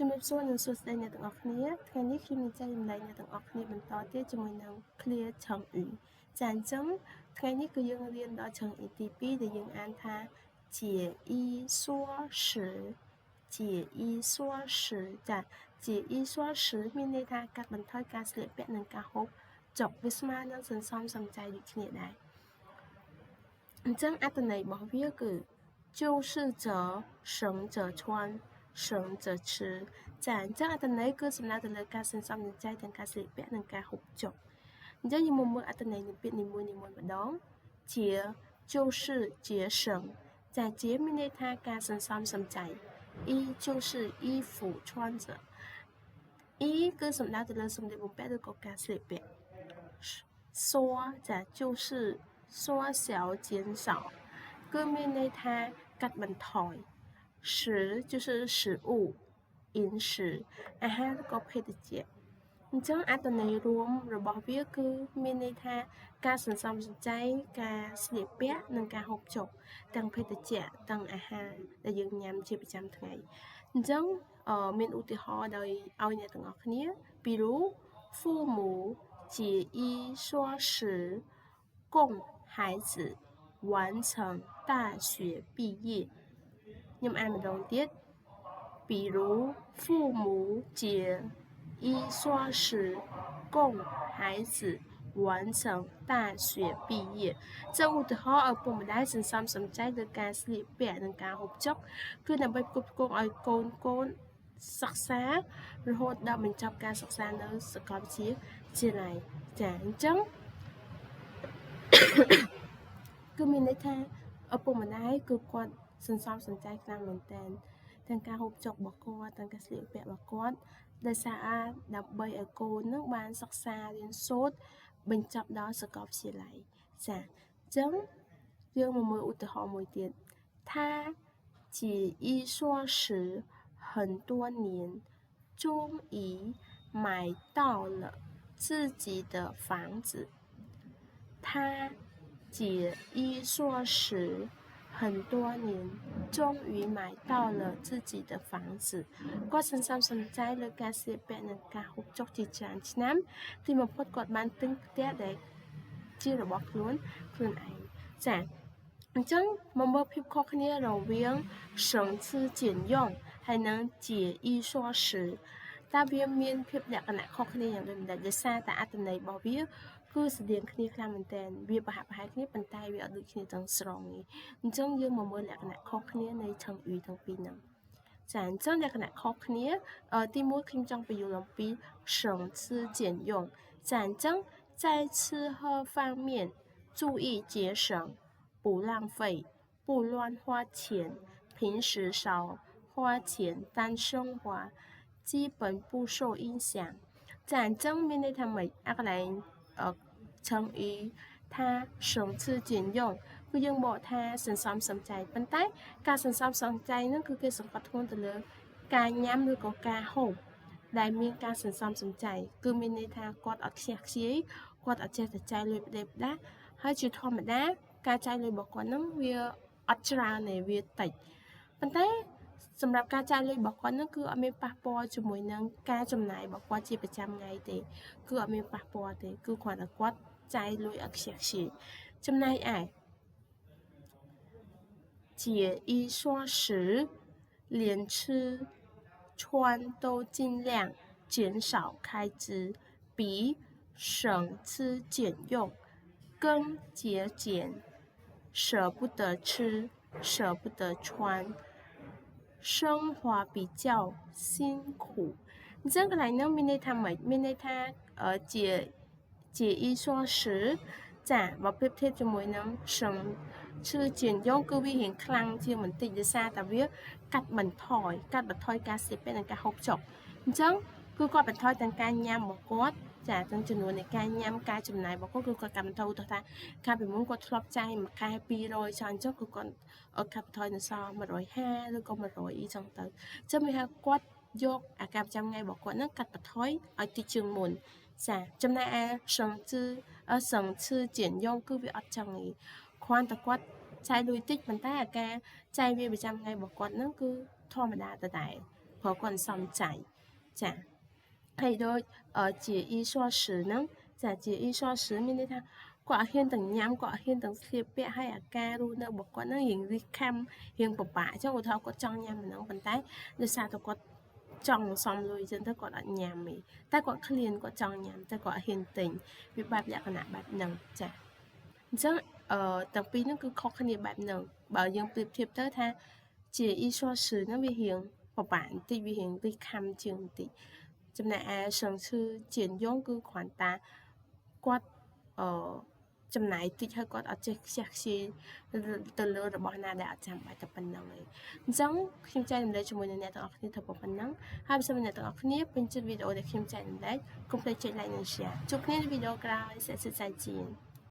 ជំរាបសួរនិងសួស្តីអ្នកទាំងអស់គ្នាថ្ងៃនេះខ្ញុំនឹងចែករំលែកអ្នកទាំងអស់គ្នាបន្តទៀតជាមួយនឹង clear 成语ចាអញ្ចឹងថ្ងៃនេះគឺយើងរៀនដល់成语ទី2ដែលយើងអានថា解衣缩食解衣缩食ចា解衣缩食មានន័យថាកាត់បន្ថយការស្លៀកពាក់និងការហូបចុកវាស្មើនឹងសន្សំសំចៃដូចគ្នាដែរអញ្ចឹងអត្ថន័យរបស់វាគឺ就是者省者穿省者吃ចាអញ្ចឹងអត្ថន័យគឺសំដៅទៅលើការសន្សំសំចៃទាំងការស្លៀកពាក់និងការហូបចុកអញ្ចឹងយើងមកមើលអត្ថន័យនៃពាក្យនីមួយៗម្ដងជា就是节省ចាជាមានន័យថាការសន្សំសំចៃ衣就是衣服穿着衣គឺសំដៅទៅលើសម្លៀកបំពាក់ឬក៏ការស្លៀកពាក់缩ចា就是缩小减少គឺមានន័យថាកាត់បន្ថយ食就是食物饮食អាហារក៏ភេសជ្ជៈអញ្ចឹងអត្ថន័យរួមរបស់វាគឺមានន័យថាការសន្សំសំចៃការស្លៀកពាក់និងការហូបចុកទាំងភេសជ្ជៈទាំងអាហារដែលយើងញ៉ាំជាប្រចាំថ្ងៃអញ្ចឹងមានឧទាហរណ៍ដោយឲ្យអ្នកទាំងអស់គ្នា比如父母节衣缩食供孩子完成大学毕业ខ្ញុំអានម្ដងទៀត比如父母节衣缩食供孩子完成大学毕业ចឹងឧទាហរណ៍ឪពុកម្ដាយសន្សំសំចៃលើការស្លៀកពាក់និងការហូបចុកគឺដើម្បីផ្គត់ផ្គង់ឲ្យកូនសិក្សារហូតដល់បញ្ចប់ការសិក្សានៅសាកលវិទ្យាល័យចាអញ្ចឹងគឺមានន័យថាឪពុកម្ដាយគឺគាត់សន្សំសំចៃខ្លាំងមែនទែនទាំងការហូបចុករបស់គាត់ទាំងការស្លៀកពាក់របស់គាត់ដោយសារដើម្បីឲ្យកូននឹងបានសិក្សារៀនសូត្របញ្ចប់ដល់សាកលវិទ្យាល័យចាអញ្ចឹងយើងមកមើលឧទាហរណ៍មួយទៀត他节衣缩食很多年终于买到了自己的房子他节衣缩食很多年终于买到了自己的房子គាត់សន្សំសំចៃលើការស្លៀកពាក់និងការហូបចុកជាច្រើនឆ្នាំទីបំផុតគាត់បានទិញផ្ទះដែលជារបស់ខ្លួនឯងចាអញ្ចឹងមកមើលភាពខុសគ្នារវាង省吃俭用ហើយនិង节衣缩食តើវាមានភាពលក្ខណៈខុសគ្នាយ៉ាងដូចម្ដេចដោយសារតែអត្ថន័យរបស់វាគឺស្តៀងគ្នាខ្លាំងមែនទែនវាប្រហាក់ប្រហែលគ្នាប៉ុន្តែវាអត់ដូចគ្នាទាំងស្រុងទេអញ្ចឹងយើងមកមើលលក្ខណៈខុសគ្នានៃ成语ទាំងពីរហ្នឹងចាអញ្ចឹងលក្ខណៈខុសគ្នាទី1ខ្ញុំចង់បញ្យល់អំពី省吃俭用ចាអញ្ចឹង在吃喝方面注意节省不浪费不乱花钱平时少花钱但生活基本不受影响ចាអញ្ចឹងមានន័យថាម៉េចអាកន្លែង成语ថា省吃俭用គឺយើងបកថាសន្សំសំចៃប៉ុន្តែការសន្សំសំចៃហ្នឹងគឺគេសង្កត់ធ្ងន់ទៅលើការញ៉ាំឬក៏ការហូបដែលមានការសន្សំសំចៃគឺមានន័យថាគាត់អត់ខ្ជះខ្ជាយគាត់អត់ចេះតែចាយលុយផ្ដេសផ្ដាស់ហើយជាធម្មតាការចាយលុយរបស់គាត់ហ្នឹងវាអត់ច្រើនទេវាតិចប៉ុន្តែសម្រាប់ការចាយលុយរបស់គាត់ហ្នឹងគឺអត់មានប៉ះពាល់ជាមួយនឹងការចំណាយរបស់គាត់ជាប្រចាំថ្ងៃទេគឺអត់មានប៉ះពាល់ទេគឺគ្រាន់តែគាត់ចាយលុយអត់ខ្ជះខ្ជាយចំណែកឯ节衣缩食连吃穿都尽量减少开支比省吃俭用更节俭舍不得吃舍不得穿生活比较辛苦អញ្ចឹងកន្លែងនោះមានន័យថាម៉េចមានន័យថា节衣缩食ចាបើប្រៀបធៀបជាមួយនឹង省吃俭用គឺវារៀងខ្លាំងជាងបន្តិចដោយសារតែវាកាត់បន្ថយការស្លៀកពាក់និងការហូបចុកអញ្ចឹងគឺគាត់បន្ថយទាំងការញ៉ាំរបស់គាត់ចាទាំងចំនួននៃការញ៉ាំការចំណាយរបស់គាត់គឺគាត់កាត់បន្ថយទៅថាកាលពីមុនគាត់ធ្លាប់ចាយមួយខែ200ចុះអញ្ចឹងគឺគាត់កាត់បន្ថយនៅសល់150ឬក៏100អីចឹងទៅអញ្ចឹងមានថាគាត់យកអាការប្រចាំថ្ងៃរបស់គាត់ហ្នឹងកាត់បន្ថយឲ្យតិចជាងមុនចាចំណែកឯ省吃俭用គឺវាអត់ចឹងទេគ្រាន់តែគាត់ចាយលុយតិចប៉ុន្តែអាការចាយវាប្រចាំថ្ងៃរបស់គាត់ហ្នឹងគឺធម្មតាទៅដែរ ព្រោះគាត់សំចៃចាហើយដូចជាអ៊ីស័រសឺហ្នឹងចាជាអ៊ីស័រសឺមានន័យថាគាត់ហ៊ានទាំងញ៉ាំគាត់ហ៊ានទាំងស្លៀកពាក់ហើយអាការរស់នៅរបស់គាត់ហ្នឹងរៀងរិះខំរៀងពិបាកអញ្ចឹងឧទាហរណ៍គាត់ចង់ញ៉ាំហ្នឹងប៉ុន្តែដោយសារតែគាត់ចង់សំលុយអញ្ចឹងទៅគាត់អត់ញ៉ាំទេតែគាត់ឃ្លានគាត់ចង់ញ៉ាំតែគាត់ហ៊ានទិញវាបែបលក្ខណៈបែបហ្នឹងចាអញ្ចឹងទាំងពីរហ្នឹងគឺខុសគ្នាបែបហ្នឹងបើយើងប្រៀបធៀបទៅថាជាអ៊ីស័រសឺហ្នឹងវារៀងពិបាកបន្តិចវារៀងរិះខំជាងបន្តិចចំណែកឯសឹងឈឺជាយងគឺគ្រាន់តែគាត់ចំណាយតិចហើយគាត់អត់ចេះខ្ជះខ្ជាយទៅលើរបស់ណាដែលអត់ចាំបាច់តែប៉ុណ្ណឹងឯងអញ្ចឹងខ្ញុំចែករំលែកជាមួយនឹងអ្នកទាំងអស់គ្នាទៅប៉ុណ្ណឹងហើយបើសិនអ្នកទាំងអស់គ្នាពេញចិត្តវីដេអូដែលខ្ញុំចែករំលែកកុំភ្លេចចុច like និង share ជួបគ្នានៅវីដេអូក្រោយសិក្សាជា